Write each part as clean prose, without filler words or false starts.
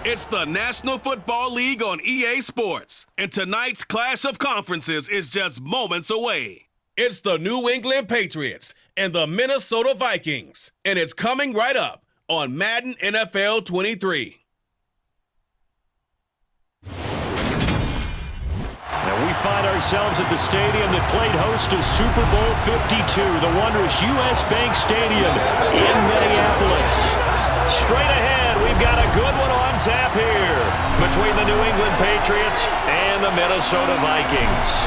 It's the National Football League on EA Sports, and tonight's clash of conferences is just moments away. It's the New England Patriots and the Minnesota Vikings, and it's coming right up on Madden NFL 23. And we find ourselves at the stadium that played host to Super Bowl 52, the wondrous U.S. Bank Stadium in Minneapolis. Straight ahead, we've got a good one on tap here between the New England Patriots and the Minnesota Vikings.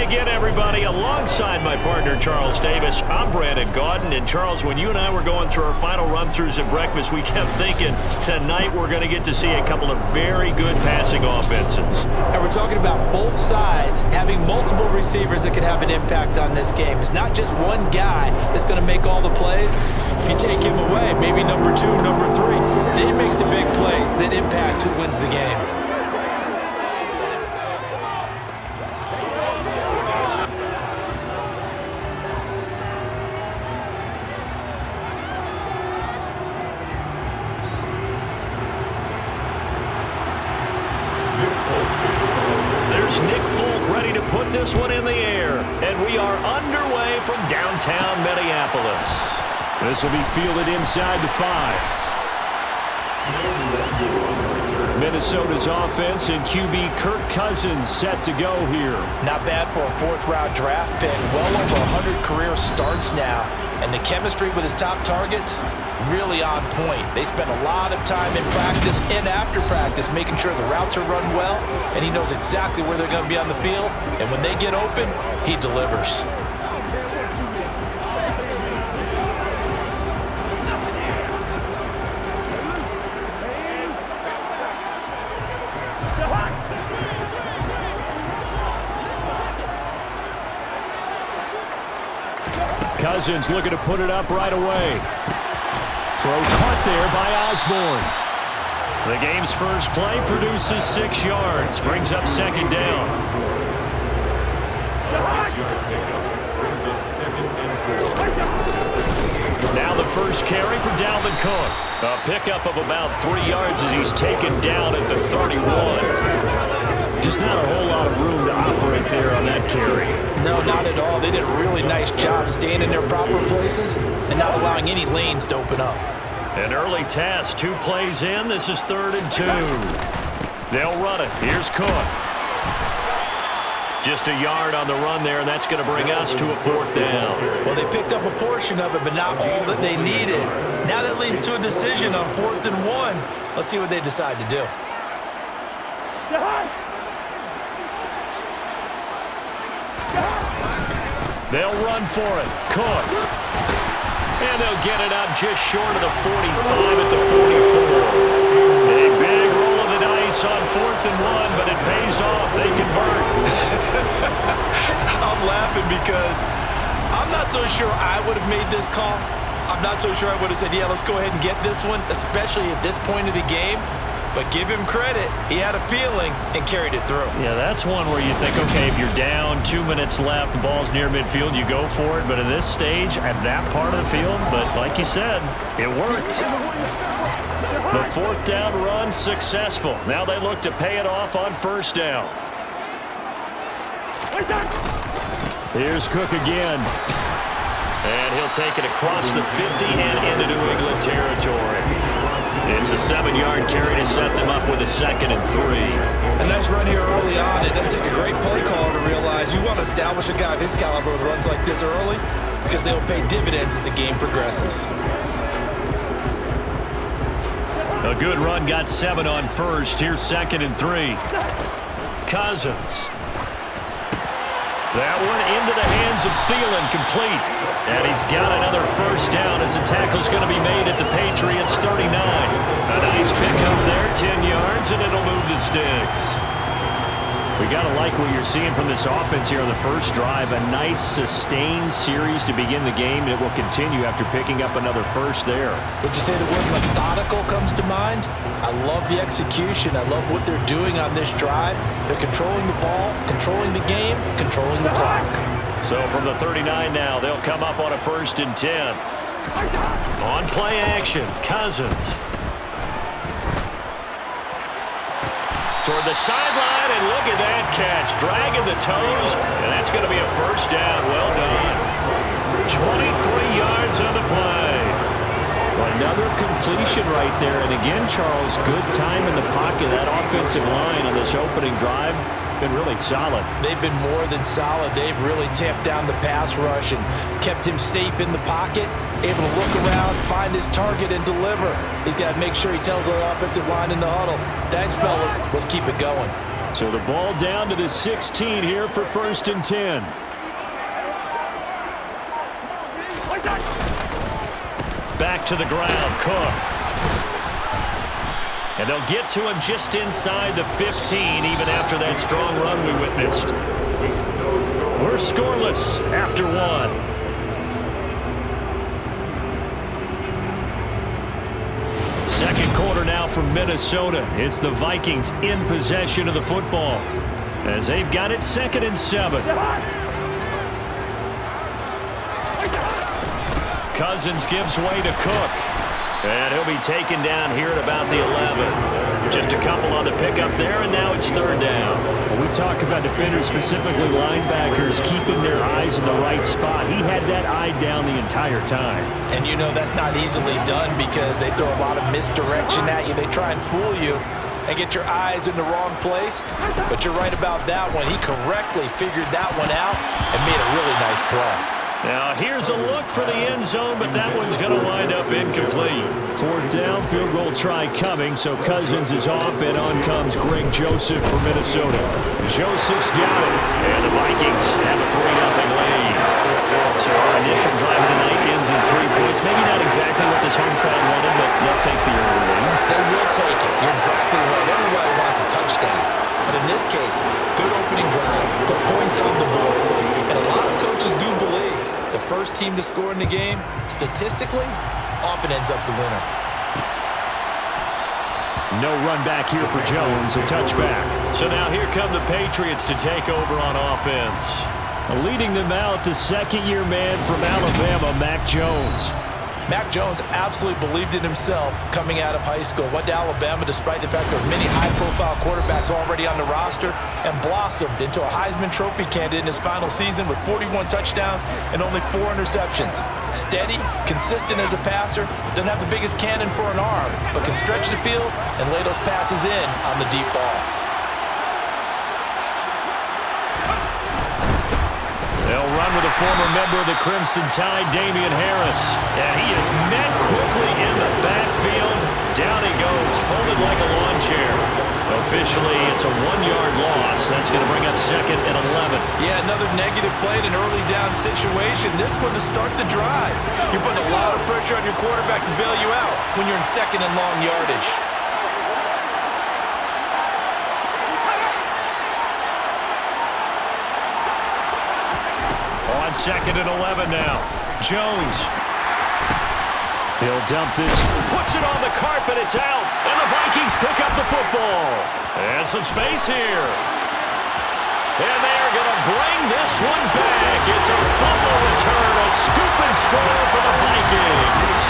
Again, everybody, alongside my partner, Charles Davis, I'm Brandon Gaudin. And, Charles, when you and I were going through our final run-throughs at breakfast, we kept thinking tonight we're going to get to see a couple of very good passing offenses. And we're talking about both sides having multiple receivers that can have an impact on this game. It's not just one guy that's going to make all the plays. If you take him away, maybe number 2, number 3, they make the big plays that impact who wins the game. This one in the air, and we are underway from downtown Minneapolis. This will be fielded inside the 5. Minnesota's offense and QB Kirk Cousins set to go here. Not bad for a 4th-round draft pick. Well over 100 career starts now, and the chemistry with his top targets really on point. They spend a lot of time in practice and after practice making sure the routes are run well, and he knows exactly where they're going to be on the field, and when they get open, he delivers. Cousins looking to put it up right away. Throw caught there by Osborne. The game's first play produces 6 yards. Brings up 2nd down. Now the first carry for Dalvin Cook. A pickup of about 3 yards as he's taken down at the 31. Just not a whole lot of room to operate there on that carry. No, not at all. They did a really nice job staying in their proper places and not allowing any lanes to open up. An early test, 2 plays in. This is 3rd and 2. They'll run it. Here's Cook. Just a yard on the run there, and that's going to bring us to a 4th down. Well, they picked up a portion of it, but not all that they needed. Now that leads to a decision on 4th and 1. Let's see what they decide to do. They'll run for it. Cook. And they'll get it up just short of the 45 at the 44. A big roll of the dice on 4th and 1, but it pays off. They convert. I'm laughing because I'm not so sure I would have made this call. I'm not so sure I would have said, yeah, let's go ahead and get this one, especially at this point of the game. But give him credit. He had a feeling and carried it through. Yeah, that's one where you think, okay, if you're down, 2 minutes left, the ball's near midfield, you go for it. But at this stage, at that part of the field, but like you said, it worked. The 4th down run successful. Now they look to pay it off on 1st down. Here's Cook again. And he'll take it across the 50 and into New England territory. It's a 7-yard carry to set them up with a 2nd and 3. A nice run here early on. It doesn't take a great play caller to realize you want to establish a guy of his caliber with runs like this early because they'll pay dividends as the game progresses. A good run got 7 on 1st. Here's 2nd and 3. Cousins. That one into the hands of Thielen, complete. And he's got another 1st down as the tackle's going to be made at the Patriots 39. A nice pickup there, 10 yards, and it'll move the sticks. We got to like what you're seeing from this offense here on the first drive. A nice sustained series to begin the game. It will continue after picking up another first there. Would you say the word methodical comes to mind? I love the execution. I love what they're doing on this drive. They're controlling the ball, controlling the game, controlling the clock. So from the 39 now, they'll come up on a 1st and 10. On play action, Cousins. Toward the sideline, and look at that catch. Dragging the toes, and that's going to be a 1st down. Well done. 23 yards on the play. Another completion right there. And again, Charles, good time in the pocket. That offensive line on this opening drive been really solid. They've been more than solid. They've really tamped down the pass rush and kept him safe in the pocket, able to look around, find his target, and deliver. He's got to make sure he tells the offensive line in the huddle, thanks, fellas. Let's keep it going. So the ball down to the 16 here for 1st and 10. Back to the ground, Cook. And they'll get to him just inside the 15, even after that strong run we witnessed. We're scoreless after 1. Second quarter now from Minnesota. It's the Vikings in possession of the football as they've got it 2nd and 7. Cousins gives way to Cook. And he'll be taken down here at about the 11. Just a couple on the pickup there, and now it's 3rd down. When we talk about defenders, specifically linebackers, keeping their eyes in the right spot. He had that eye down the entire time. And you know that's not easily done because they throw a lot of misdirection at you. They try and fool you and get your eyes in the wrong place. But you're right about that one. He correctly figured that one out and made a really nice play. Now, here's a look for the end zone, but that one's going to wind up incomplete. 4th down, field goal try coming, so Cousins is off, and on comes Greg Joseph for Minnesota. Joseph's got it, and the Vikings have a 3-0 lead. So our initial drive of the night ends in 3 points. Maybe not exactly what this home crowd wanted, but they'll take the early lead. They will take it. You're exactly right. Everybody wants a touchdown. But in this case, good opening drive, put points on the board. And a lot of coaches do believe the first team to score in the game, statistically, often ends up the winner. No run back here for Jones, a touchback. So now here come the Patriots to take over on offense. Leading them out, the 2nd-year man from Alabama, Mac Jones. Mac Jones absolutely believed in himself coming out of high school. Went to Alabama despite the fact there were many high-profile quarterbacks already on the roster and blossomed into a Heisman Trophy candidate in his final season with 41 touchdowns and only 4 interceptions. Steady, consistent as a passer, doesn't have the biggest cannon for an arm, but can stretch the field and lay those passes in on the deep ball. They'll run with a former member of the Crimson Tide, Damian Harris. And he is met quickly in the backfield. Down he goes, folded like a lawn chair. Officially, it's a 1-yard loss. That's going to bring up 2nd and 11. Yeah, another negative play in an early down situation. This one to start the drive. You're putting a lot of pressure on your quarterback to bail you out when you're in 2nd and long yardage. On 2nd and 11 now. Jones. He'll dump this. Puts it on the carpet. It's out. And the Vikings pick up the football. And some space here. And they're going to bring this one back. It's a fumble return. A scoop and score for the Vikings.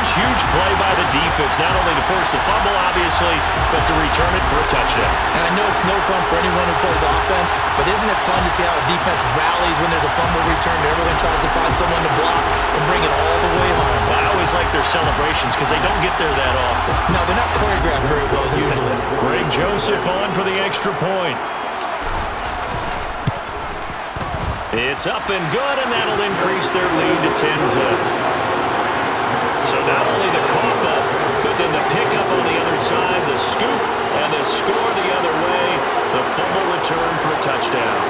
Huge play by the defense, not only to force the fumble, obviously, but to return it for a touchdown. And I know it's no fun for anyone who plays offense, but isn't it fun to see how a defense rallies when there's a fumble return? Everyone tries to find someone to block and bring it all the way home. Well, I always like their celebrations because they don't get there that often. No, they're not choreographed very well usually. Greg Joseph on for the extra point. It's up and good, and that'll increase their lead to 10-zip. So not only the cough up, but then the pickup on the other side, the scoop, and the score the other way, the fumble return for a touchdown.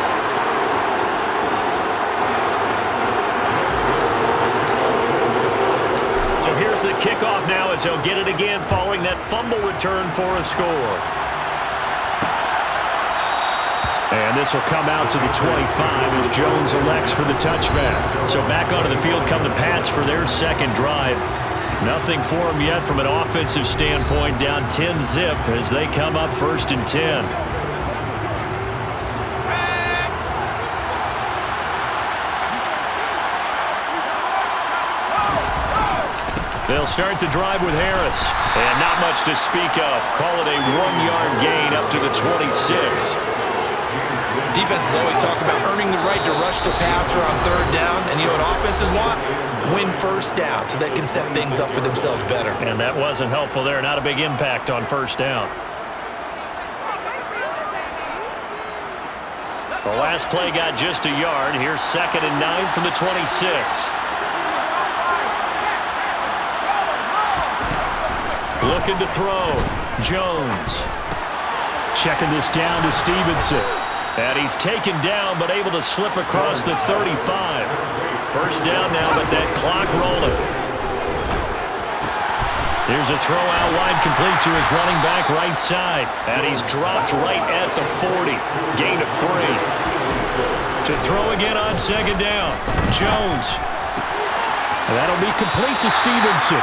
So here's the kickoff now as they'll get it again following that fumble return for a score. And this will come out to the 25 as Jones elects for the touchback. So back onto the field come the Pats for their 2nd drive. Nothing for them yet from an offensive standpoint, down 10-zip as they come up 1st and 10. They'll start the drive with Harris. And not much to speak of. Call it a 1-yard gain up to the 26. Defenses always talk about earning the right to rush the passer on third down. And you know what offenses want? Win first down so they can set things up for themselves better. And that wasn't helpful there. Not a big impact on first down. The last play got just a yard. Here's 2nd and 9 from the 26. Looking to throw. Jones. Checking this down to Stevenson. And he's taken down, but able to slip across the 35. First down now, but that clock rolling. Here's a throw out wide, complete to his running back right side. And he's dropped right at the 40. Gain of 3. To throw again on 2nd down. Jones. And that'll be complete to Stevenson.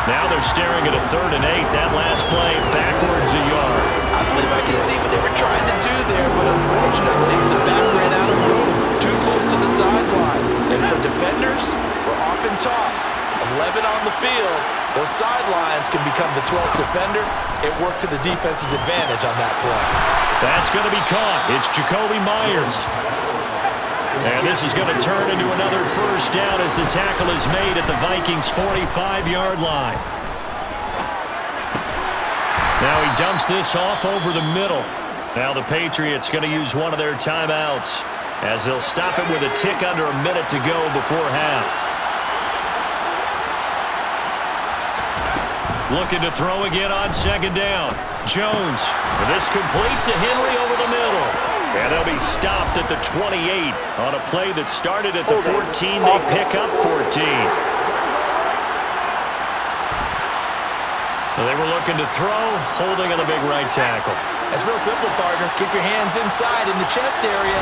Now they're staring at a 3rd and 8. That last play backwards a yard. I believe I can see what they were trying to do there, but unfortunately, the back ran out of room. Too close to the sideline. And for defenders, we're often taught, 11 on the field, those sidelines can become the 12th defender. It worked to the defense's advantage on that play. That's going to be caught. It's Jacoby Myers. And this is going to turn into another first down as the tackle is made at the Vikings' 45-yard line. Now he dumps this off over the middle. Now the Patriots going to use one of their timeouts as they'll stop it with a tick under a minute to go before half. Looking to throw again on 2nd down. Jones. This complete to Henry over the middle. And they'll be stopped at the 28 on a play that started at the 14. They pick up 14. They were looking to throw, holding on the big right tackle. That's real simple, partner. Keep your hands inside in the chest area.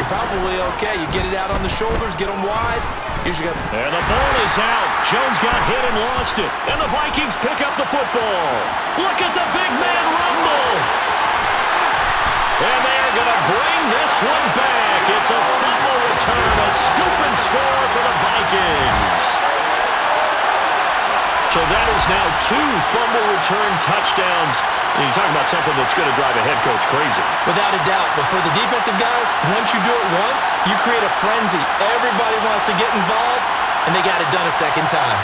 You're probably okay. You get it out on the shoulders, get them wide. Usually got... And the ball is out. Jones got hit and lost it. And the Vikings pick up the football. Look at the big man rumble. And they are going to bring this one back. It's a fumble return, a scoop and score for the Vikings. So that is now 2 fumble return touchdowns. And you're talking about something that's going to drive a head coach crazy. Without a doubt. But for the defensive guys, once you do it once, you create a frenzy. Everybody wants to get involved, and they got it done a second time.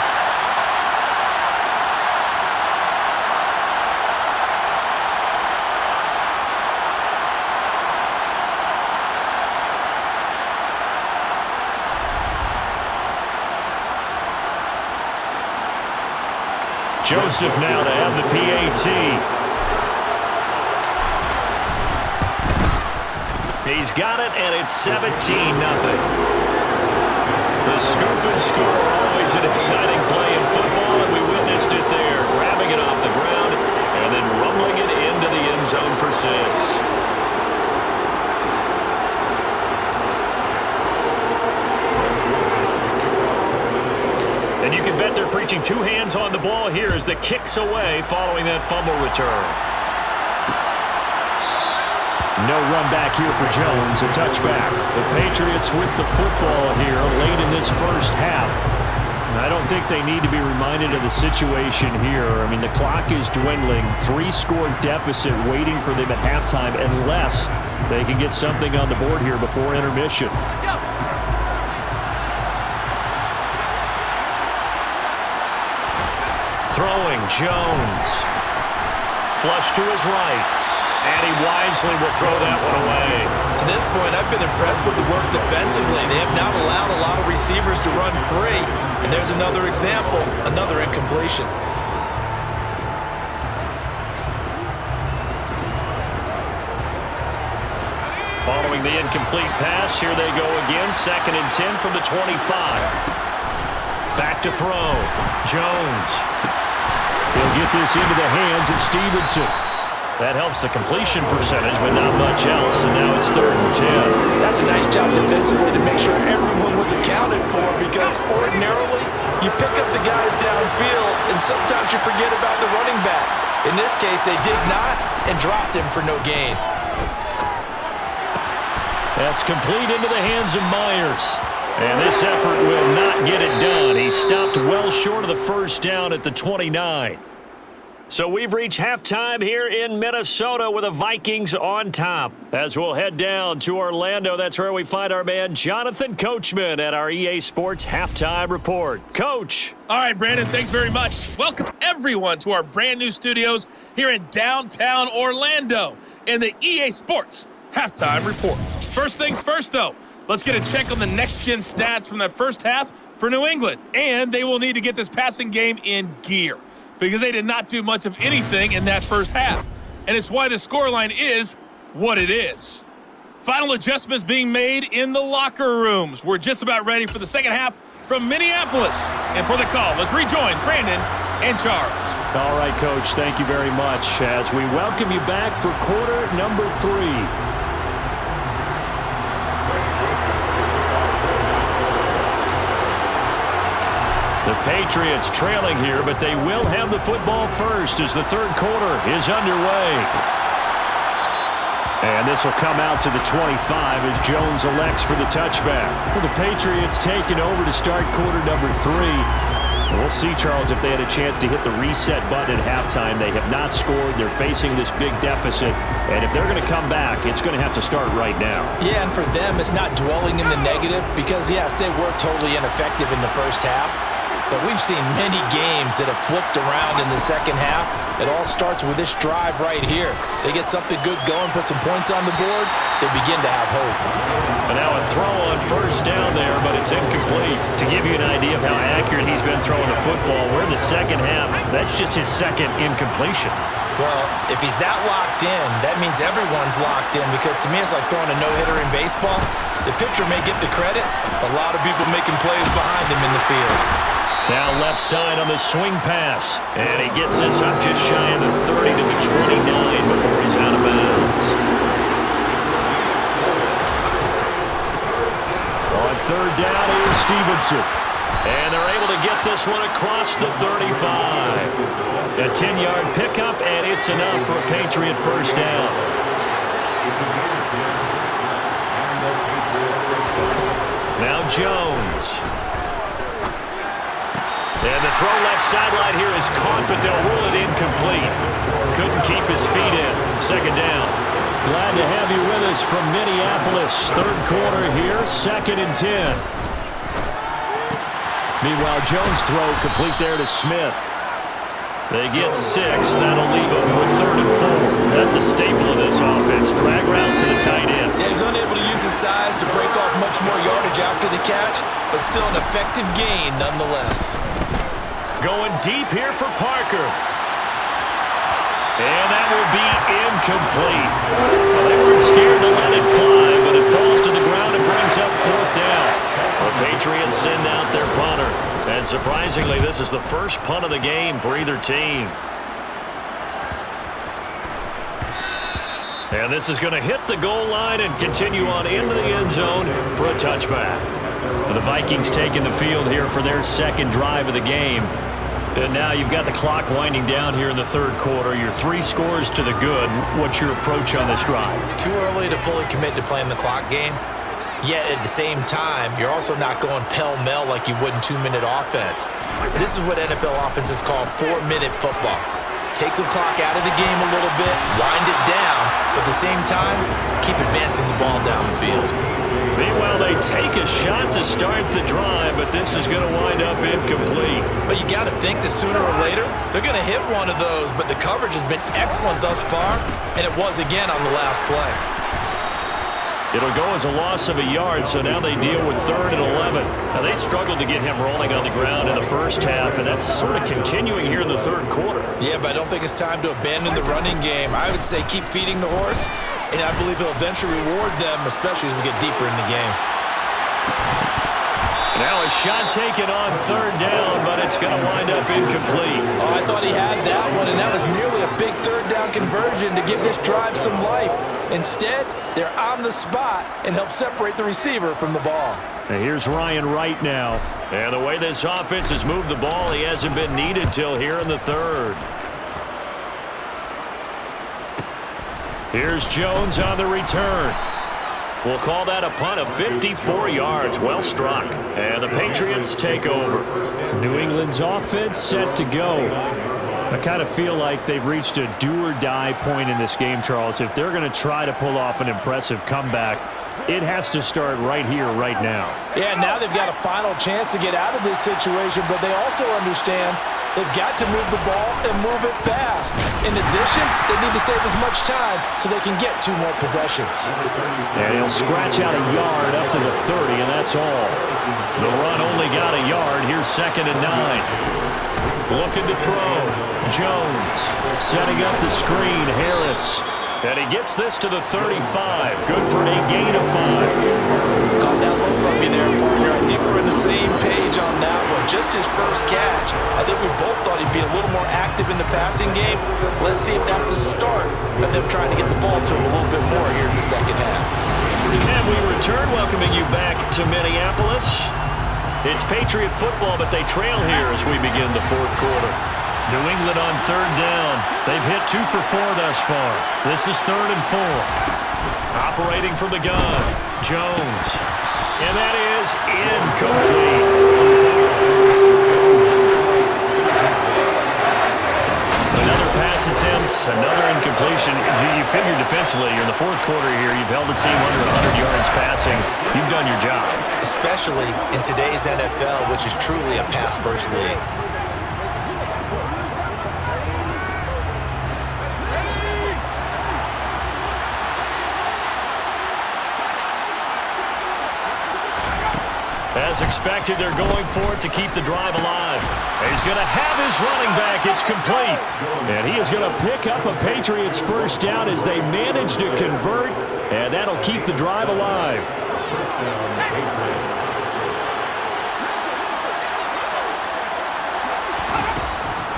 Joseph now to have the PAT. He's got it, and it's 17-0. The scoop and score, always an exciting play in football, and we witnessed it there. Grabbing it off the ground and then rumbling it into the end zone for 6. And you can bet they're preaching 2 hands on the ball here as the kick's away following that fumble return. No run back here for Jones, a touchback. The Patriots with the football here late in this first half. I don't think they need to be reminded of the situation here. I mean, the clock is dwindling. 3-score deficit waiting for them at halftime unless they can get something on the board here before intermission. Throwing, Jones. Flush to his right. And he wisely will throw that one away. To this point, I've been impressed with the work defensively. They have not allowed a lot of receivers to run free. And there's another example, another incompletion. Following the incomplete pass, here they go again. 2nd and 10 from the 25. Back to throw. Jones. He'll get this into the hands of Stevenson. That helps the completion percentage, but not much else, and now it's 3rd and 10. That's a nice job defensively to make sure everyone was accounted for, because ordinarily you pick up the guys downfield, and sometimes you forget about the running back. In this case, they did not, and dropped him for no gain. That's complete into the hands of Myers. And this effort will not get it done. He stopped well short of the first down at the 29. So we've reached halftime here in Minnesota with the Vikings on top. As we'll head down to Orlando, that's where we find our man Jonathan Coachman at our EA Sports Halftime Report. Coach. All right, Brandon, thanks very much. Welcome, everyone, to our brand new studios here in downtown Orlando in the EA Sports Halftime Report. First things first, though, let's get a check on the next-gen stats from that first half for New England. And they will need to get this passing game in gear, because they did not do much of anything in that first half. And it's why the scoreline is what it is. Final adjustments being made in the locker rooms. We're just about ready for the second half from Minneapolis. And for the call, let's rejoin Brandon and Charles. All right, Coach, thank you very much as we welcome you back for quarter number 3. The Patriots trailing here, but they will have the football first as the third quarter is underway. And this will come out to the 25 as Jones elects for the touchback. Well, the Patriots taking over to start quarter number 3. We'll see, Charles, if they had a chance to hit the reset button at halftime. They have not scored. They're facing this big deficit. And if they're going to come back, it's going to have to start right now. Yeah, and for them, it's not dwelling in the negative because, yes, they were totally ineffective in the first half. But we've seen many games that have flipped around in the second half. It all starts with this drive right here. They get something good going, put some points on the board, they begin to have hope. And now a throw on first down there, but it's incomplete. To give you an idea of how accurate he's been throwing the football, we're in the second half. That's just his second incompletion. Well, if he's that locked in, that means everyone's locked in, because to me it's like throwing a no-hitter in baseball. The pitcher may get the credit, a lot of people making plays behind him in the field. Now left side on the swing pass. And he gets us up just shy of the 30 to the 29 before he's out of bounds. On third down is Stevenson. And they're able to get this one across the 35. A 10-yard pickup, and it's enough for a Patriot first down. Now Jones. And the throw left sideline here is caught, but they'll rule it incomplete. Couldn't keep his feet in. Second down. Glad to have you with us from Minneapolis. Third quarter here, 2nd and 10. Meanwhile, Jones' throw complete there to Smith. They get 6. That'll leave them with 3rd and 4. That's a staple of this offense. Drag route to the tight end. Yeah, he was unable to use his size to break off much more yardage after the catch, but still an effective gain nonetheless. Going deep here for Parker. And that will be incomplete. Well, they weren't scared to let it fly, but it falls to the ground and brings up 4th down. The Patriots send out their punter. And surprisingly, this is the first punt of the game for either team. And this is going to hit the goal line and continue on into the end zone for a touchback. The Vikings taking the field here for their second drive of the game. And now you've got the clock winding down here in the third quarter. You're 3 scores to the good. What's your approach on this drive? Too early to fully commit to playing the clock game. Yet at the same time, you're also not going pell-mell like you would in 2-minute offense. This is what NFL offenses call 4-minute football. Take the clock out of the game a little bit, wind it down, but at the same time, keep advancing the ball down the field. Meanwhile, they take a shot to start the drive, but this is going to wind up incomplete. But you got to think that sooner or later, they're going to hit one of those, but the coverage has been excellent thus far, and it was again on the last play. It'll go as a loss of a yard, so now they deal with 3rd and 11. Now, they struggled to get him rolling on the ground in the first half, and that's sort of continuing here in the third quarter. Yeah, but I don't think it's time to abandon the running game. I would say keep feeding the horse, and I believe he'll eventually reward them, especially as we get deeper in the game. Now a shot taken on 3rd down, but it's going to wind up incomplete. Oh, I thought he had that one, and that was nearly a big 3rd down conversion to give this drive some life. Instead, they're on the spot and help separate the receiver from the ball. And here's Ryan Wright now. And the way this offense has moved the ball, he hasn't been needed till here in the 3rd. Here's Jones on the return. We'll call that a punt of 54 yards. Well struck. And the Patriots take over. New England's offense set to go. I kind of feel like they've reached a do-or-die point in this game, Charles. If they're going to try to pull off an impressive comeback, it has to start right here, right now. Yeah, now they've got a final chance to get out of this situation, but they also understand they've got to move the ball and move it fast. In addition, they need to save as much time so they can get 2 more possessions. And he'll scratch out a yard up to the 30, and that's all. The run only got a yard. Here's 2nd and 9. Looking to throw. Jones setting up the screen. Harris. And he gets this to the 35. Good for a gain of 5. Caught that look from me there, partner. I think we're on the same page on that one. Just his first catch. I think we both thought he'd be a little more active in the passing game. Let's see if that's the start of them trying to get the ball to him a little bit more here in the second half. And we return, welcoming you back to Minneapolis. It's Patriot football, but they trail here as we begin the 4th quarter. New England on 3rd down. They've hit 2 for 4 thus far. This is 3rd and 4. Operating from the gun, Jones. And that is incomplete. Another pass attempt, another incompletion. You figure defensively, you're in the 4th quarter here. You've held a team under 100 yards passing. You've done your job. Especially in today's NFL, which is truly a pass-first league. As expected, they're going for it to keep the drive alive. He's going to have his running back. It's complete. And he is going to pick up a Patriots first down as they manage to convert, and that'll keep the drive alive.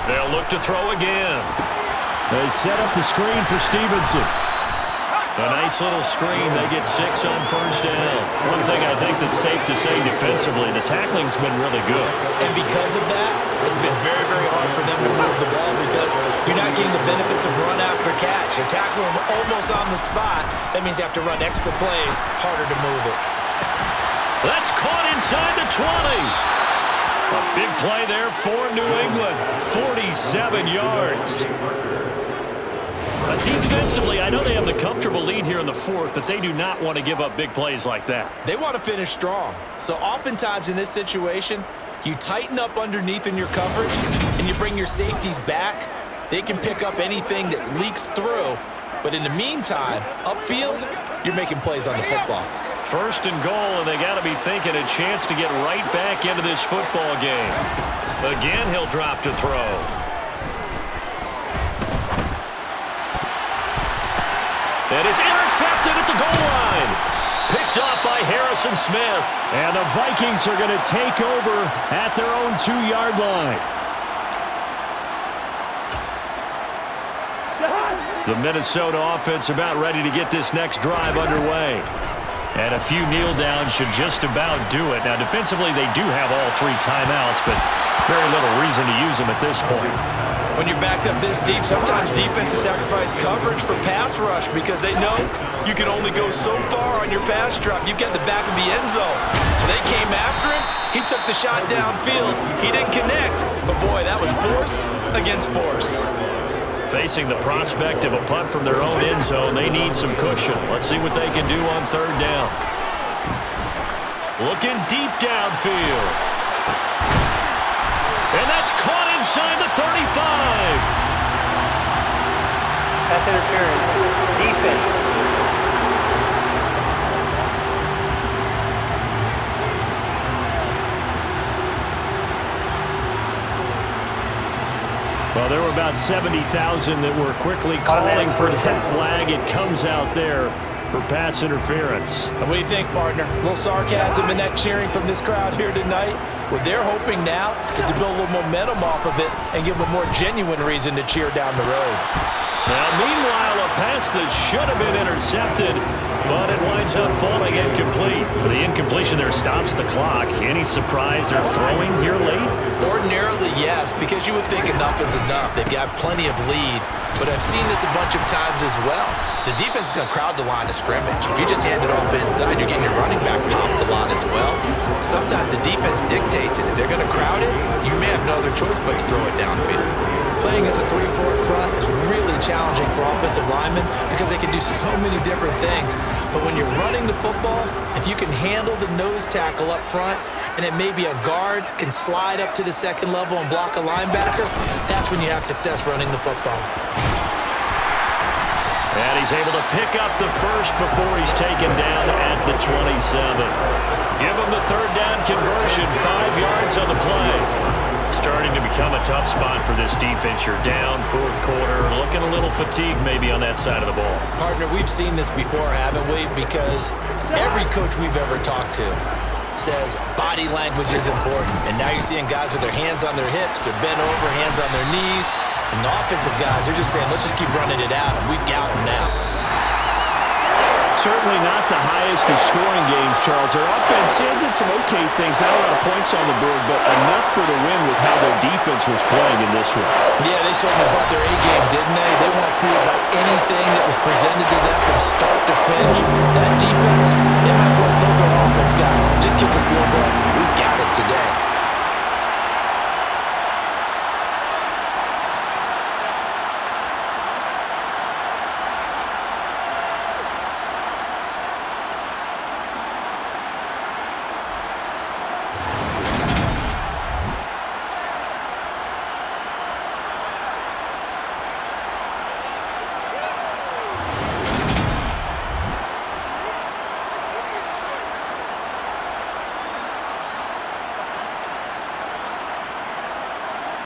They'll look to throw again. They set up the screen for Stevenson. A nice little screen. They get 6 on first down. One thing I think that's safe to say defensively, the tackling's been really good. And because of that, it's been very, very hard for them to move the ball because you're not getting the benefits of run after catch. You're tackling them almost on the spot. That means you have to run extra plays, harder to move it. That's caught inside the 20. A big play there for New England. 47 yards. Defensively, I know they have the comfortable lead here in the 4th, but they do not want to give up big plays like that. They want to finish strong. So oftentimes in this situation, you tighten up underneath in your coverage and you bring your safeties back. They can pick up anything that leaks through. But in the meantime, upfield, you're making plays on the football. 1st and goal, and they got to be thinking a chance to get right back into this football game. Again, he'll drop to throw. And it's intercepted at the goal line. Picked off by Harrison Smith. And the Vikings are going to take over at their own 2-yard line. The Minnesota offense about ready to get this next drive underway. And a few kneel downs should just about do it. Now, defensively, they do have all 3 timeouts, but very little reason to use them at this point. When you're backed up this deep, sometimes defenses sacrifice coverage for pass rush because they know you can only go so far on your pass drop. You've got the back of the end zone. So they came after him. He took the shot downfield. He didn't connect. But, boy, that was force against force. Facing the prospect of a punt from their own end zone, they need some cushion. Let's see what they can do on 3rd down. Looking deep downfield. And that's caught inside the 35. Pass interference. Defense. Well, there were about 70,000 that were quickly calling for that flag. It comes out there for pass interference. What do you think, partner? A little sarcasm in that cheering from this crowd here tonight. What they're hoping now is to build a little momentum off of it and give them a more genuine reason to cheer down the road. Now, meanwhile, a pass that should have been intercepted, but it winds up falling incomplete. The incompletion there stops the clock. Any surprise they're throwing here late? Ordinarily, yes, because you would think enough is enough. They've got plenty of lead, but I've seen this a bunch of times as well. The defense is going to crowd the line of scrimmage. If you just hand it off inside, you're getting your running back popped a lot as well. Sometimes the defense dictates it. If they're going to crowd it, you may have no other choice but to throw it downfield. Playing as a 3-4 up front is really challenging for offensive linemen because they can do so many different things. But when you're running the football, if you can handle the nose tackle up front, and it may be a guard can slide up to the second level and block a linebacker, that's when you have success running the football. And he's able to pick up the first before he's taken down at the 27. Give him the third down conversion, 5 yards on the play. Starting to become a tough spot for this defense. You're down, fourth quarter, looking a little fatigued maybe on that side of the ball. Partner, we've seen this before, haven't we? Because every coach we've ever talked to says body language is important. And now you're seeing guys with their hands on their hips, they're bent over, hands on their knees. And the offensive guys, they're just saying, let's just keep running it out, and we've got them now. Certainly not the highest of scoring games, Charles. Their offense did some okay things, not a lot of points on the board, but enough for the win with how their defense was playing in this one. Yeah, they certainly brought their A-game, didn't they? They weren't fooled by anything that was presented to them from start to finish. That defense, they might as well have told their offense guys, just kick a field goal. We've got it today.